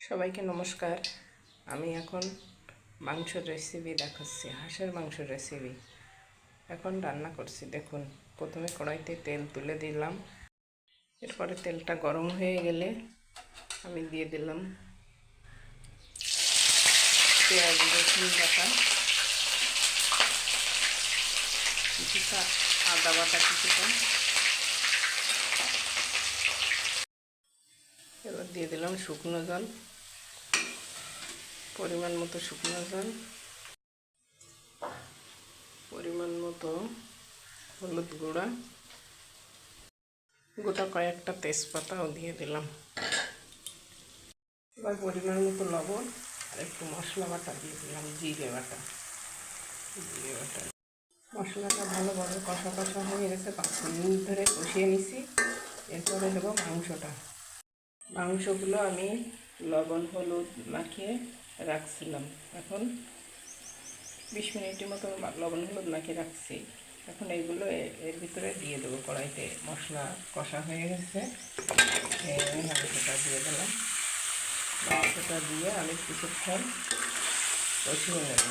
সবাইকে নমস্কার। আমি এখন মাংসের রেসিপি দেখাচ্ছি, হাঁসের মাংসের রেসিপি এখন রান্না করছি। দেখুন, প্রথমে কড়াইতে তেল তুলে দিলাম। এরপরে তেলটা গরম হয়ে গেলে আমি দিয়ে দিলাম পেঁয়াজ রসুন বাটা, কিছুটা আদা বাটা, কিছুটা। এবার দিয়ে দিলাম শুকনো জল, পরিমাণ মতো শুকনো জল, পরিমাণ মতো হলুদ গুঁড়া, গোটা কয়েকটা তেজপাতাও দিয়ে দিলাম। এবার পরিমাণ মতো লবণ আর একটু মশলা বাটা দিয়ে দিলাম, জিরে বাটা। মশলাটা ভালোভাবে কষা কষা হয়ে গেছে, 5 মিনিট ধরে কষিয়ে নিছি। এরপরে দেবো মাংসগুলো আমি লবণ হলুদ মাখিয়ে রাখছিলাম। এখন 20 মিনিটের মতো লবণ হলুদ মাখিয়ে রাখছি। এখন এইগুলো এর ভিতরে দিয়ে দেবো। কড়াইতে মশলা কষা হয়ে গেছে, মাংসটা দিয়ে দিলাম। মাংসটা দিয়ে আমি কিছুক্ষণ কষিয়ে নেব।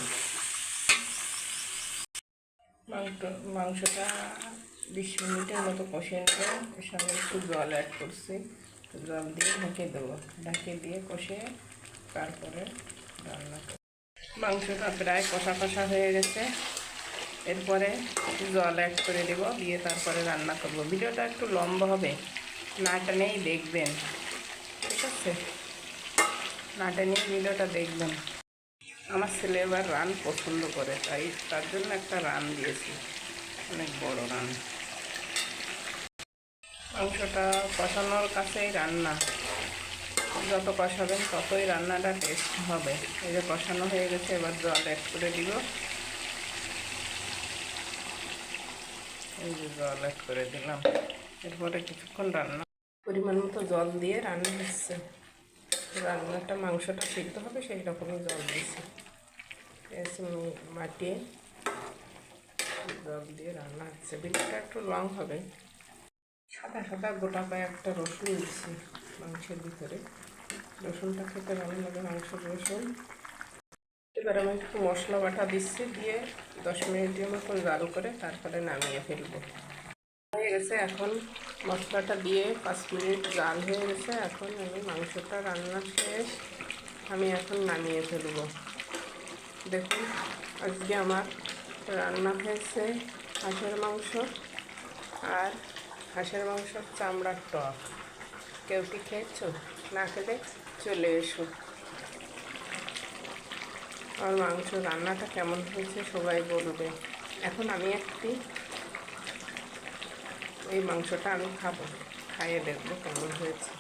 মাংসটা 20 মিনিটের মতো কষিয়ে নেব। এর সঙ্গে একটু জল অ্যাড করছি, জল দিয়ে ঢেকে দেবো। ঢেকে দিয়ে কষিয়ে তারপরে রান্না করব। মাংসটা প্রায় কষা কষা হয়ে গেছে। এরপরে জল অ্যাড করে দেবো, দিয়ে তারপরে রান্না করব। ভিডিওটা একটু লম্বা হবে, না টেনেই দেখবেন, ঠিক আছে? না টেনেই ভিডিওটা দেখবেন। আমার ছেলে এবার রান পছন্দ করে, তার জন্য একটা রান দিয়েছি, অনেক বড় রান। মাংসটা কষানোর কাছেই রান্না, যত কষাবেন ততই রান্নাটা টেস্ট হবে। এই যে কষানো হয়ে গেছে, এবার জল অ্যাড করে দিব। এই যে জল অ্যাড করে দিলাম। এরপরে কিছুক্ষণ রান্না, পরিমাণ মতো জল দিয়ে রান্না হচ্ছে। রান্নাটা মাংসটা সিদ্ধ হবে সেই রকমই জল দিয়েছি। মাটিয়ে জল দিয়ে রান্না হচ্ছে। ভিডিওটা একটু লং হবে। সাদা সাদা গোটা কয়েকটা রসুন দিচ্ছি মাংসের ভিতরে। রসুনটা খেতে ভালো লাগে, মাংসের রসুন। এবার আমি একটু মশলা বাটা দিচ্ছি, দিয়ে 10 মিনিটের মতো জাল করে তারপরে নামিয়ে ফেলবো। হয়ে গেছে, এখন মশলাটা দিয়ে 5 মিনিট জাল হয়ে গেছে। এখন আমি মাংসটা রান্না শেষ, আমি এখন নামিয়ে ফেলবো। দেখুন, আজকে আমার রান্না হয়েছে হাঁসের মাংস আর হাঁসের মাংসর চামড়ার টক। কেউ কি খেয়েছো? না খেলে চলে এসো। আর মাংস রান্নাটা কেমন হয়েছে সবাই বলবে। এখন আমি এই মাংসটা আমি খাবো, খাইয়ে দেখবো কেমন হয়েছে।